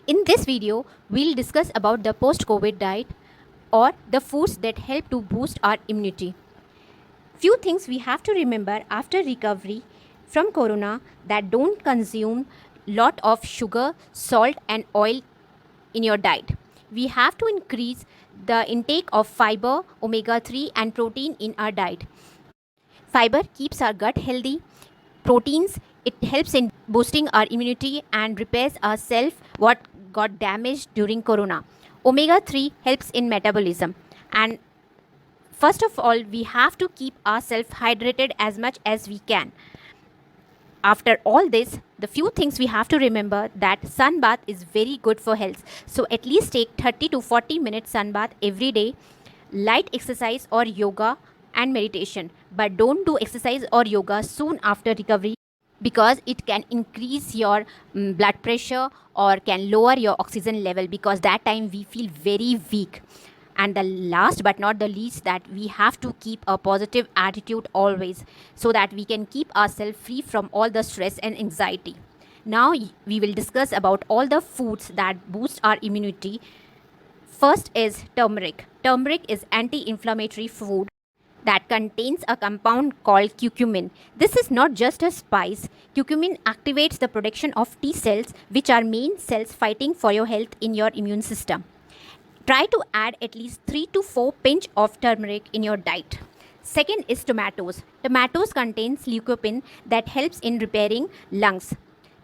In this video, we'll discuss about the post-COVID diet or the foods that help to boost our immunity. Few things we have to remember after recovery from corona that don't consume lot of sugar, salt and oil in your diet. We have to increase the intake of fiber, omega 3 and protein in our diet. Fiber keeps our gut healthy. Proteins, it helps in boosting our immunity and repairs our self what got damaged during corona. Omega 3 helps in metabolism. And first of all, we have to keep ourselves hydrated as much as we can. After all this, the few things we have to remember that sun bath is very good for health. So at least take 30 to 40 minutes sun bath every day, light exercise or yoga and meditation. But don't do exercise or yoga soon after recovery because it can increase your blood pressure or can lower your oxygen level because that time we feel very weak. And the last but not the least, that we have to keep a positive attitude always so that we can keep ourselves free from all the stress and anxiety. Now we will discuss about all the foods that boost our immunity. First is turmeric. Turmeric is anti-inflammatory food that contains a compound called curcumin. This is not just a spice. Curcumin activates the production of T cells, which are main cells fighting for your health in your immune system. Try to add at least 3 to 4 pinch of turmeric in your diet. Second is tomatoes. Tomatoes contains lycopene that helps in repairing lungs.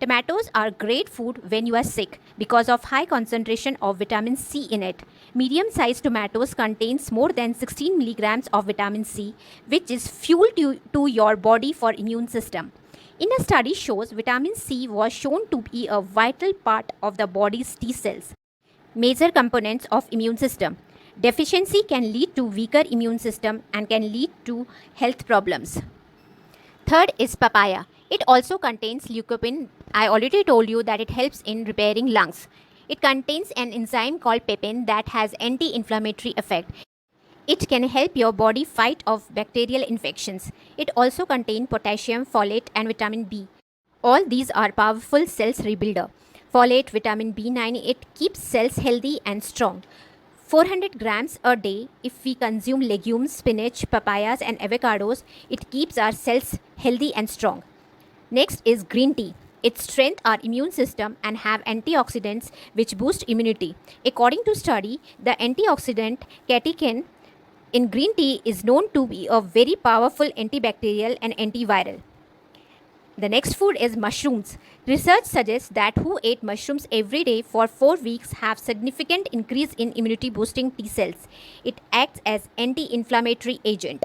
Tomatoes are great food when you are sick because of high concentration of vitamin C in it. Medium-sized tomatoes contains more than 16 milligrams of vitamin C, which is fuel to your body for immune system. In a study shows vitamin C was shown to be a vital part of the body's T cells, major components of immune system. Deficiency can lead to weaker immune system and can lead to health problems. Third is papaya. It also contains lycopene. I already told you that it helps in repairing lungs. It contains an enzyme called pepin that has anti-inflammatory effect. It can help your body fight off bacterial infections. It also contains potassium, folate and vitamin B. All these are powerful cells rebuilder. Folate, vitamin B9, it keeps cells healthy and strong. 400 grams a day if we consume legumes, spinach, papayas and avocados, it keeps our cells healthy and strong. Next is green tea. It strengthens our immune system and have antioxidants which boost immunity. According to study, the antioxidant catechin in green tea is known to be a very powerful antibacterial and antiviral. The next food is mushrooms. Research suggests that who ate mushrooms every day for 4 weeks have significant increase in immunity boosting T cells. It acts as anti-inflammatory agent.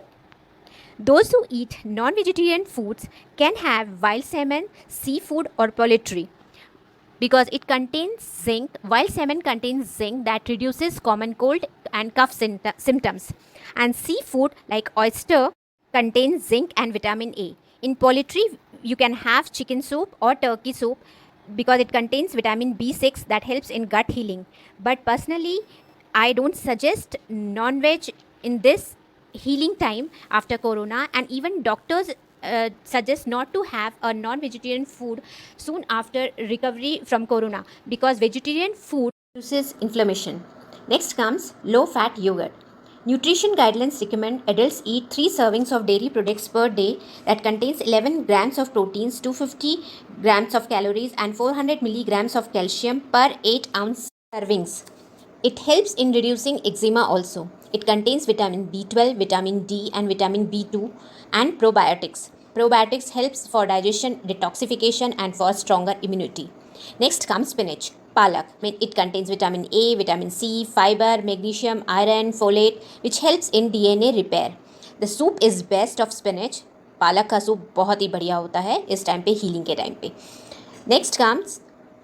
Those who eat non-vegetarian foods can have wild salmon, seafood or poultry because it contains zinc. Wild salmon contains zinc that reduces common cold and cough symptoms. And seafood like oyster contains zinc and vitamin A. In poultry, you can have chicken soup or turkey soup because it contains vitamin B6 that helps in gut healing. But personally, I don't suggest non-veg in this healing time after corona, and even doctors suggest not to have a non-vegetarian food soon after recovery from corona because vegetarian food reduces inflammation. Next comes low-fat yogurt. Nutrition guidelines recommend adults eat 3 servings of dairy products per day that contains 11 grams of proteins, 250 grams of calories and 400 milligrams of calcium per 8 ounce servings. It helps in reducing eczema also. It contains vitamin B12, vitamin D and vitamin B2 and probiotics. Probiotics helps for digestion, detoxification and for stronger immunity. Next comes spinach. Palak. It contains vitamin A, vitamin C, fiber, magnesium, iron, folate, which helps in DNA repair. The soup is best of spinach. पालक का soup बहुत ही बढ़िया होता है इस time पे, healing के time पे. Next comes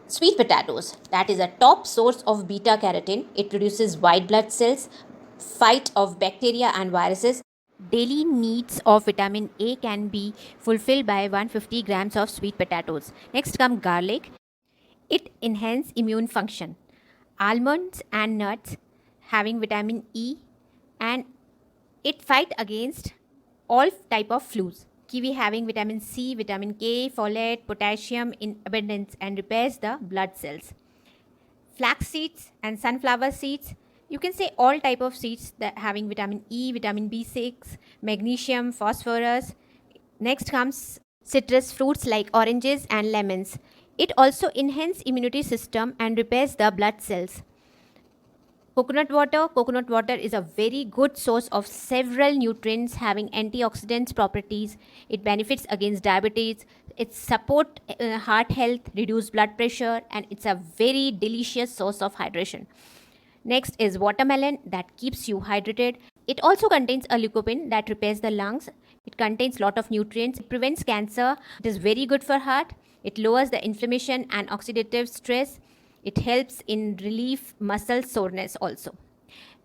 sweet potatoes. That is a top source of beta carotene. It produces white blood cells, fight off bacteria and viruses. Daily needs of vitamin A can be fulfilled by 150 grams of sweet potatoes. Next comes garlic. It enhances immune function. Almonds and nuts having vitamin E, and it fight against all type of flus. Kiwi having vitamin C, vitamin K, folate, potassium in abundance and repairs the blood cells. flax seeds and sunflower seeds. You can say all type of seeds that having vitamin E, vitamin B6, magnesium, phosphorus. Next comes citrus fruits like oranges and lemons. It also enhances immunity system and repairs the blood cells. Coconut water is a very good source of several nutrients having antioxidants properties. It benefits against diabetes. It support heart health, reduce blood pressure, and it's a very delicious source of hydration. Next is watermelon that keeps you hydrated. It also contains a lycopene that repairs the lungs. It contains lot of nutrients. It prevents cancer. It is very good for heart. It lowers the inflammation and oxidative stress. It helps in relief muscle soreness also.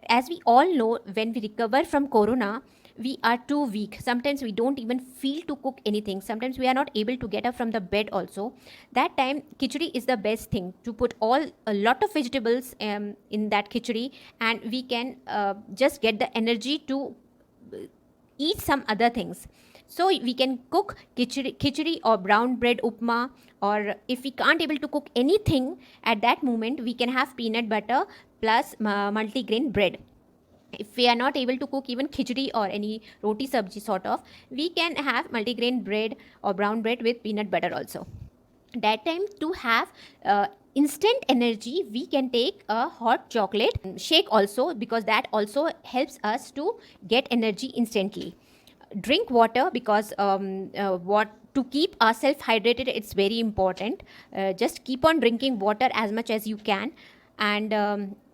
As we all know, when we recover from corona, we are too weak. Sometimes we don't even feel to cook anything. Sometimes we are not able to get up from the bed also. That time khichdi is the best thing to put a lot of vegetables in that khichdi, and we can just get the energy to eat some other things. So we can cook khichdi or brown bread upma, or if we can't able to cook anything at that moment, we can have peanut butter plus multigrain bread. If we are not able to cook even khichdi or any roti sabji sort of, we can have multigrain bread or brown bread with peanut butter also. That time to have instant energy, we can take a hot chocolate shake also, because that also helps us to get energy instantly. Drink water, because what to keep ourselves hydrated, it's very important. Just keep on drinking water as much as you can. And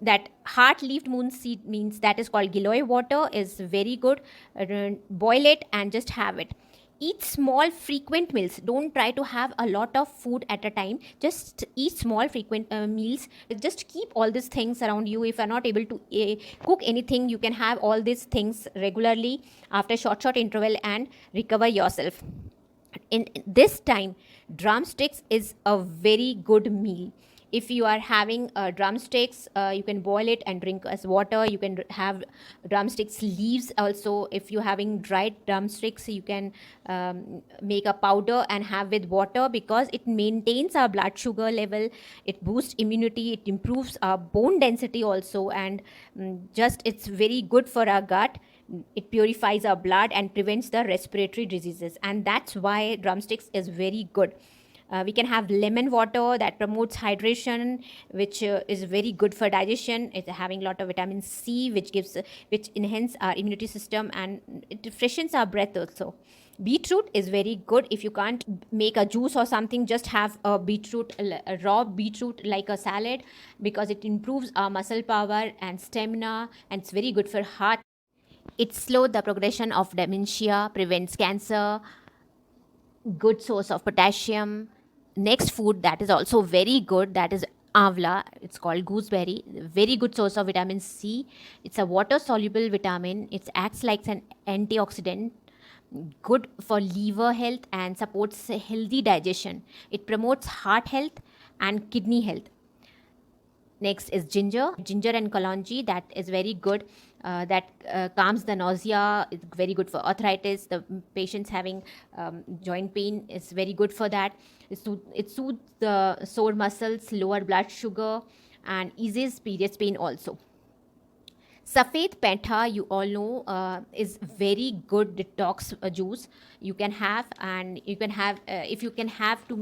that heart leaf moon seed means that is called giloy water is very good. Boil it and just have it. Eat small frequent meals. Don't try to have a lot of food at a time. Just eat small frequent meals. Just keep all these things around you. If you're not able to cook anything, you can have all these things regularly after short interval and recover yourself. In this time, drumsticks is a very good meal. If you are having drumsticks, you can boil it and drink as water. You can have drumsticks leaves also. If you're having dried drumsticks, you can make a powder and have with water, because it maintains our blood sugar level, it boosts immunity, it improves our bone density also, and just it's very good for our gut. It purifies our blood and prevents the respiratory diseases, and that's why drumsticks is very good. We can have lemon water that promotes hydration, which is very good for digestion. It's having a lot of vitamin C, which enhance our immunity system, and it freshens our breath also. Beetroot is very good. If you can't make a juice or something, just have a beetroot, a raw beetroot like a salad, because it improves our muscle power and stamina, and it's very good for heart. It slows the progression of dementia, prevents cancer, good source of potassium. Next food that is also very good, that is avla. It's called gooseberry. Very good source of vitamin C. It's a water soluble vitamin. It acts like an antioxidant, good for liver health and supports healthy digestion. It promotes heart health and kidney health. Next is ginger and kalonji. That is very good. That calms the nausea. It's very good for arthritis. The patients having joint pain is very good for that. It soothes the sore muscles, lower blood sugar, and eases periods pain also. Safed Petha, you all know, is very good detox juice. You can have, and you can have, if you can have to,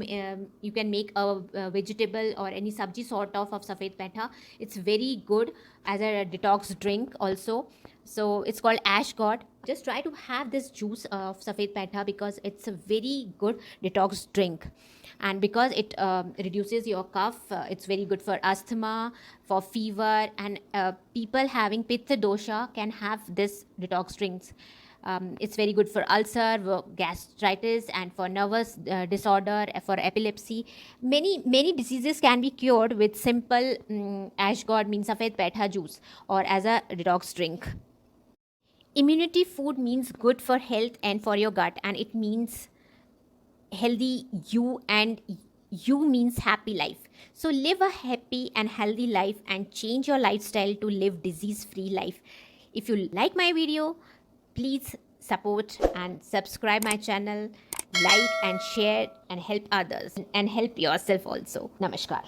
you can make a vegetable or any sabji sort of Safed Petha. It's very good as a detox drink also. So it's called Ash God. Just try to have this juice of Safed Petha, because it's a very good detox drink. And because it reduces your cough, it's very good for asthma, for fever, and people having pitta dosha can have this detox drinks. It's very good for ulcer, gastritis, and for nervous disorder, for epilepsy. Many diseases can be cured with simple Ash God means Safed Petha juice, or as a detox drink. Immunity food means good for health and for your gut, and it means healthy you, and you means happy life. So live a happy and healthy life and change your lifestyle to live disease free life. If you like my video, please support and subscribe my channel, like and share, and help others and help yourself also. Namaskar.